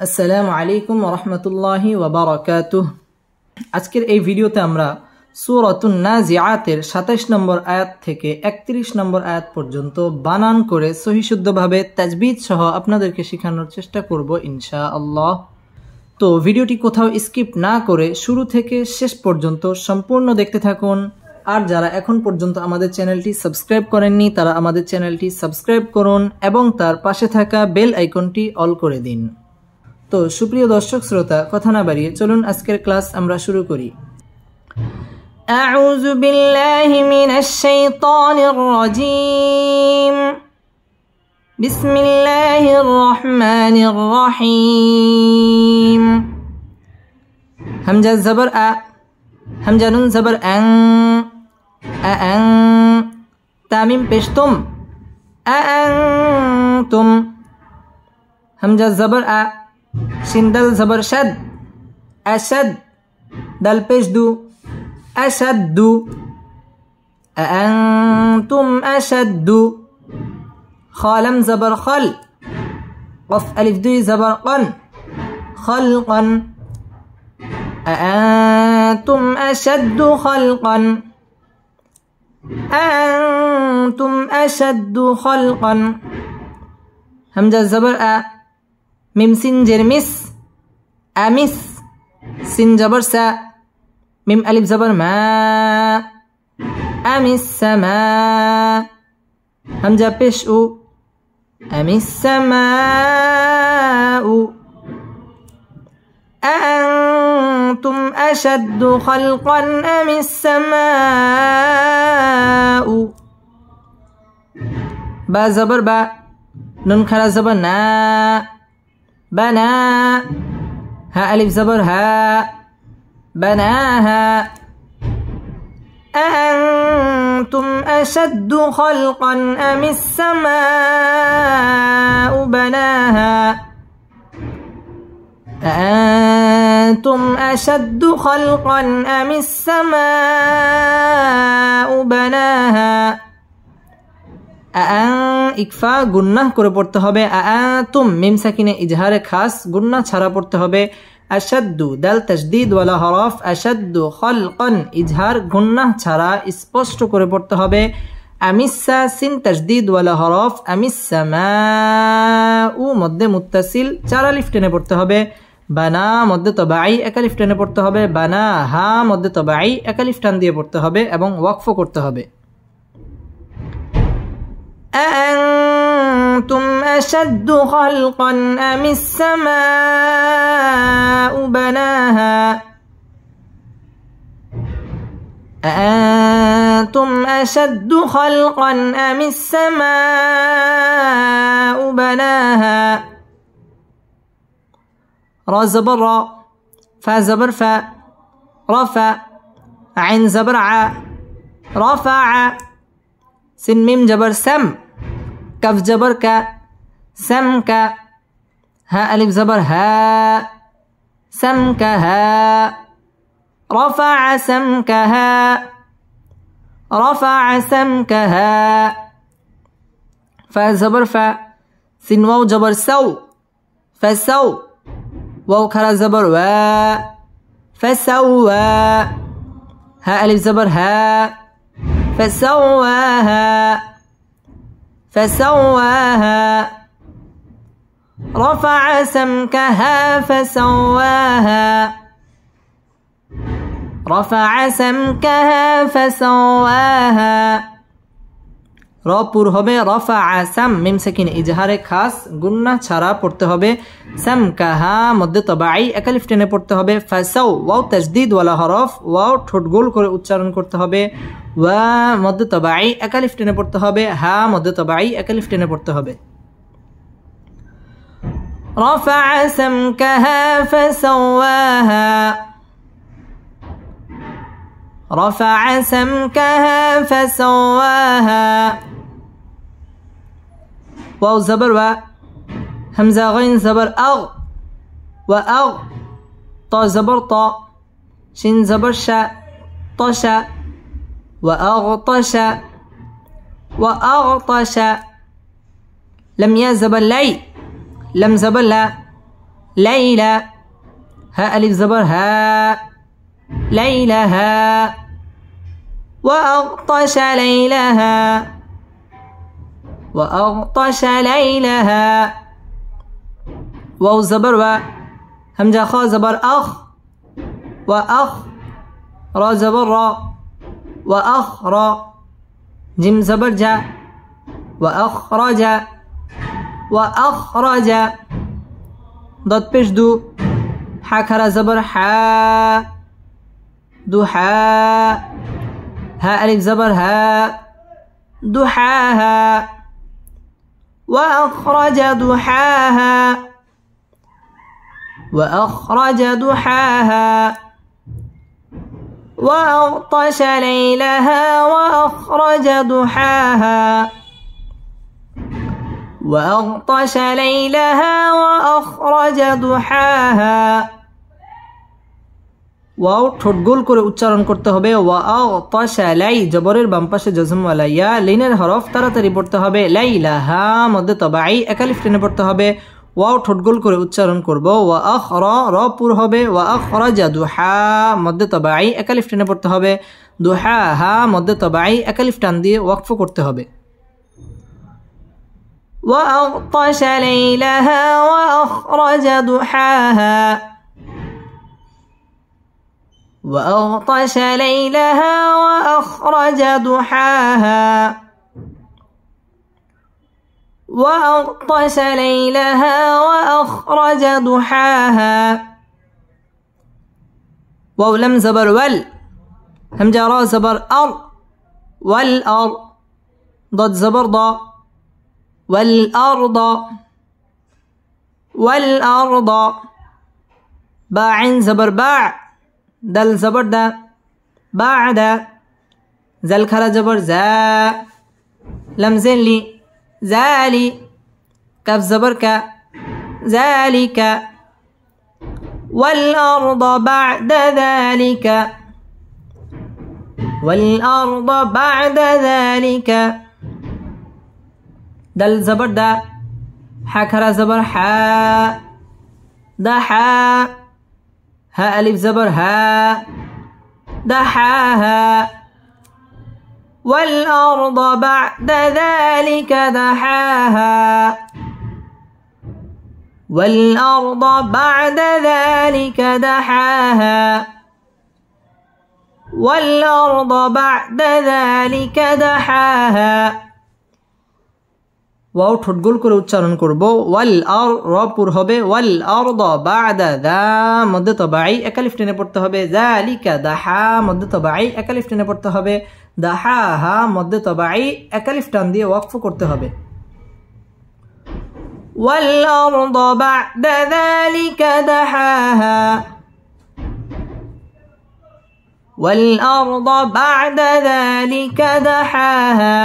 আসসালামু আলাইকুম ওয়া রাহমাতুল্লাহি ওয়া বারাকাতুহু। আজকের এই ভিডিওতে আমরা সূরাতুন নাজিআতের ২৭ নম্বর আয়াত থেকে ৩১ নম্বর আয়াত পর্যন্ত বানান করে সহিহ শুদ্ধভাবে তাজবিদ সহ আপনাদেরকে শেখানোর চেষ্টা করব ইনশাআল্লাহ। তো ভিডিওটি কোথাও স্কিপ না করে শুরু থেকে শেষ পর্যন্ত সম্পূর্ণ দেখতে থাকুন। আর যারা এখন পর্যন্ত আমাদের চ্যানেলটি সাবস্ক্রাইব করেননি তারা আমাদের চ্যানেলটি সাবস্ক্রাইব করুন এবং তার পাশে থাকা বেল আইকনটি অল করে দিন। তো সুপ্রিয় দর্শক শ্রোতা, কথা না বাড়িয়ে চলুন আজকের ক্লাস আমরা শুরু করি। আউযু বিল্লাহি মিনাশ শাইতানির রাজীম। বিসমিল্লাহির রহমানির রহিম। হামজা জবর আ, হামজা নুন জবর আং, আং, তামিম পেশ তুম, আনতুম। হামজা জবর আ, শিন দাল জবর শাদ, আশাদ, দাল পেশ দু, আশাদ্দু, আনতুম আশাদ্দু। খালাম জবর খল, কফ আলিফ দুই জবর কন, খলকন, আনতুম আশাদ্দু খলকন, আনতুম আশাদ্দু খলকন। হামজা জবর আ, মিম সিন জের মিস, আমিস, সিন জবর সা, মিম আলিফ জবর মা, আমিস সামা। হামজা পেশ উ, আমিস সামাউ। আনতুম আশাদ্দু খলকান আমিস সামাউ। বা জবর বা, নুন খারা জবর না, বানা। হা আলিফ জবর হা, বানাহা। أأنتم أشد خلقا أم السماء بناها أأنتم أشد خلقا أم السماء بناها ইকফা গুন্নাহ করে পড়তে হবে। আআতুম মিম সাকিনে ইজহারে খাস, গুন্নাহ ছাড়া পড়তে হবে। আশাদ্দু দাল তাশদীদ ওয়ালা হরফ, আশাদ্দু খলকন ইজহার গুন্নাহ ছাড়া স্পষ্ট করে পড়তে হবে। আমিসা সিন তাশদীদ ওয়ালা হরফ, আমিসসামাউ মধ্যে মুত্তাসিল ৪ আলিফ টেনে পড়তে হবে। বানা মধ্যে তবাই ১ আলিফ টেনে পড়তে হবে। বানা হা মধ্যে তবাই ১ আলিফ টান দিয়ে পড়তে হবে এবং ওয়াকফ করতে হবে। أأنتم أشد خلقا أم السماء بناها أأنتم أشد خلقا أم السماء بناها را زبر را، فا زبر فا، رفع، عين زبر ع، رفع، سين ميم جبر سم، كف جبر ك، سم ك، ها ألف زبر ها، سم كها، رفع سمكها، رفع سمكها. فا زبر فا، سين واو جبر سو، فسو، واو كرا زبر وا، فسوى. ها ألف زبر ها، فسواها، فسواها. رفع سمكها فسواها، رفع سمكها فسواها. রপুর হবে রফা সাম, মিম সাকিন ইজহারে খাস গুন্নাহ ছাড়া পড়তে হবে। সামকাহা মধ্যে তবাই ১ আলিফ টেনে পড়তে হবে। ফাসাও ওয়াও তাজদীদ ওয়ালা হরফ, ওয়াও ঠোঁট গোল করে উচ্চারণ করতে হবে। ওয়া মধ্যে তবাই ১ আলিফ টেনে পড়তে হবে। হা মধ্যে তবাই ১ আলিফ টেনে পড়তে হবে। رفع سمكها فسواها، رفع سمكها فسواها. واو زبر و، همزة غين زبر أغ، وأغ، طا زبر طا، شين زبر شا، طشا، وأغطش، وأغطش. لم يا زبر لي، لم زبر لا، ليلى ها ألف زبر ها ليلها وأغطش ليلها وأغطش ليلها واو زبر و همزة خاء زبر أخ وأخ را زبر را وأخر جيم زبر جا وأخرج وأخرج ضد پیش دو حا زبر حا دحا ها ألف زبر ها دحاها وأخرج دحاها وأخرج دحاها وأغطش ليلها وأخرج دحاها وأغطش ليلها وأخرج دحاها ওয়াও ঠোঁট গোল করে উচ্চারণ করতে হবে ওয়াগতাশা লাই জবরের বাম পাশে জজম ওয়ালা ইয়া লিনের হরফ তাড়াতাড়ি পড়তে হবে লাইলাহা মধ্যে তবাই একালিফ টেনে পড়তে হবে ওয়াও ঠোঁট গোল করে উচ্চারণ করব ওয়াআখরা রা পুর হবে ওয়াআখরাজা দুহা মধ্যে তবাই একালিফ টেনে পড়তে হবে দুহাহা মধ্যে তবাই একালিফ টান দিয়ে ওয়াকফ করতে হবে وأغطش ليلها وأخرج دحاها وأغطش ليلها وأخرج دحاها وأغطش ليلها وأخرج دحاها واو لم زبر ول همزة را زبر أر والأر ضد زبر ضا والأرض والأرض باع زبر باع دل زبر دا بعد زل خلا زبر زا لم زين لي زالي كف زبر كا ذلك والأرض بعد ذلك والأرض بعد ذلك دل زبر دا حكرا زبر حا دحا ها ألف زبر ها دحاها والأرض بعد ذلك دحاها والأرض بعد ذلك دحاها والأرض بعد ذلك دحاها ওয়াও ঠোঁট গোল করে উচ্চারণ করব ওয়াল আর রা পুর হবে ওয়াল আরদ বা'দা দা মধ্যে তবাই একালিফ টেনে পড়তে হবে যালিকা দাহা মধ্যে তবাই একালিফ টেনে পড়তে হবে দাহাহা মধ্যে তবাই একালিফ টান দিয়ে ওয়াকফ করতে হবে ওয়াল আরদ বা'দা যালিকা দাহাহা ওয়াল আরদ বা'দা যালিকা দাহাহা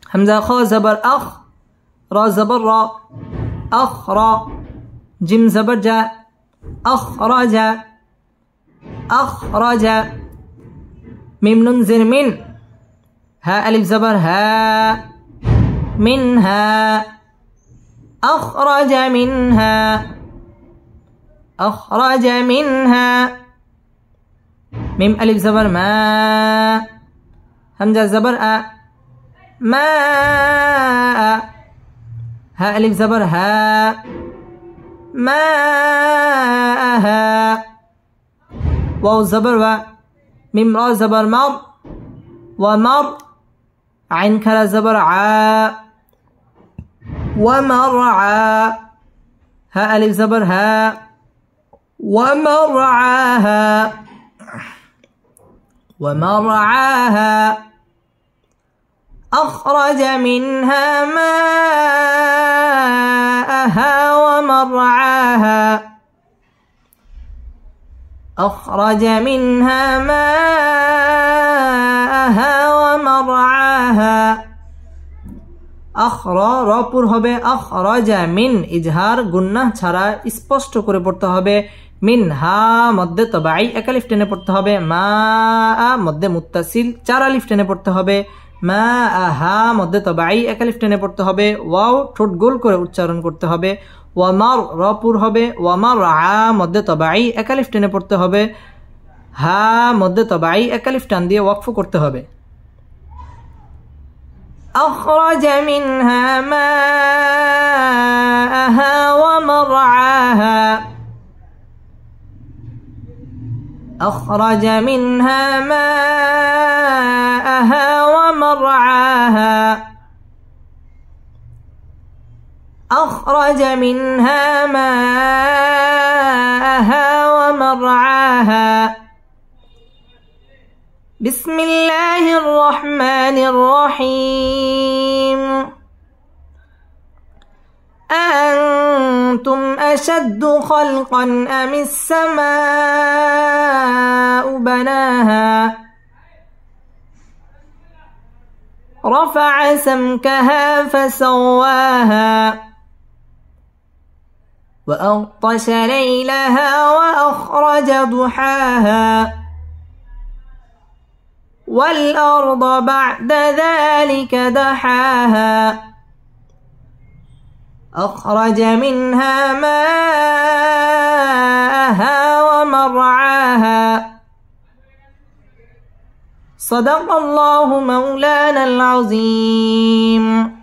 همزة خا زبر أخ را زبر را أخرى جيم زبر جا أخرج أخرج ميم نون زر من ها ألف زبر ها منها أخرج منها أخرج منها ميم ألف زبر ما همزة زبر أ ماء ها ألف زبر ها ماءها واو زبر و ميم را زبر مر ومر عين كلا زبر عا ومرعى ها ألف زبر ها ومرعاها ومرعاها أخرج منها ماءها ومرعاها أخرج منها ماءها ومرعاها أخرى راপুর হবে أخرج من ইজহার গুন্নাহ ছাড়া স্পষ্ট করে পড়তে হবে মিনহা মধ্যে তবাই একালিফ টেনে পড়তে হবে মা মধ্যে মুত্তাসিল চার আলিফ টেনে পড়তে হবে মা আহা মধ্যে তবাই একালিফ টেনে পড়তে হবে ওয়াও ঠোঁট গোল করে উচ্চারণ করতে হবে ওয়ামার রপুর হবে, ওয়ামার মধ্যে তবাই একালিফ টেনে পড়তে হবে, হা মধ্যে তবাই একালিফ টান দিয়ে ওয়াকফ করতে হবে। أخرج منها ماءها ومرعاها أخرج منها ماءها ومرعاها أخرج منها ماءها ومرعاها بسم الله الرحمن الرحيم أأنتم أشد خلقا أم السماء بناها رفع سمكها فسواها وأغطش ليلها وأخرج ضحاها والأرض بعد ذلك دحاها أخرج منها ماءها ومرعاها صدق الله مولانا العظيم.